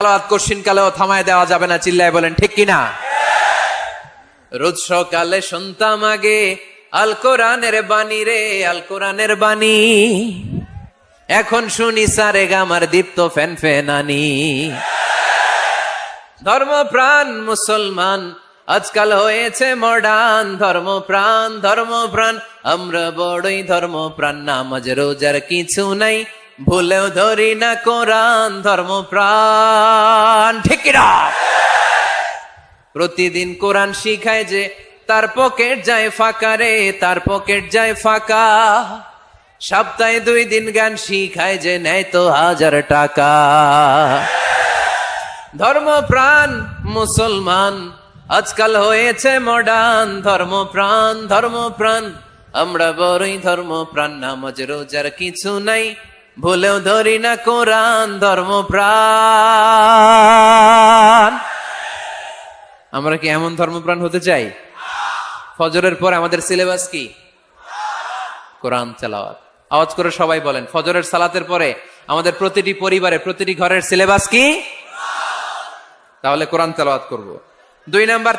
কশিন কালেও থামায় দেওয়া যাবে না, চিল্লায় বলেন ঠিক কিনা। রোজ সকালে শুনতাম আগে আল কোরআনের বাণী রে, আল কোরআনের বাণী। এখন শুনি সারে গামার দীপ্ত ফ্যান ফেনানি। ধর্মপ্রাণ মুসলমান আজকাল হয়েছে মডার্ন। ধর্মপ্রাণ ধর্মপ্রাণ আমরা বড়ই ধর্মপ্রাণ। নামাজ রোজার কিছু নাই, ভুলেও ধরি না কোরআন। ধর্মপ্রাণ ঠিক কিনা। প্রতিদিন কোরআন শিখায় যে তার পকেট যায় ফাঁকা রে, তার পকেট যায় ফাঁকা। সপ্তাহে 2 দিন গান শিখায় যে নেয় তো 1000 টাকা। ধর্মপ্রাণ মুসলমান আজকাল হয়েছে মডার্ন। ধর্মপ্রাণ ধর্মপ্রাণ আমরা বড়ই ধর্মপ্রাণ। নামাজ রোজার কিছু নাই, ভুলেও ধরি না কোরআন। ধর্মপ্রাণ। আমরা কি এমন ধর্মপ্রাণ হতে চাই? ফজরের পর আমাদের সিলেবাস কি? কোরআন তেলাওয়াত। আওয়াজ করে সবাই বলেন, ফজরের সালাতের পরে আমাদের প্রতিটি পরিবারে প্রতিটি ঘরের সিলেবাস কি? তাহলে কোরআন তেলাওয়াত করব। 2 নাম্বার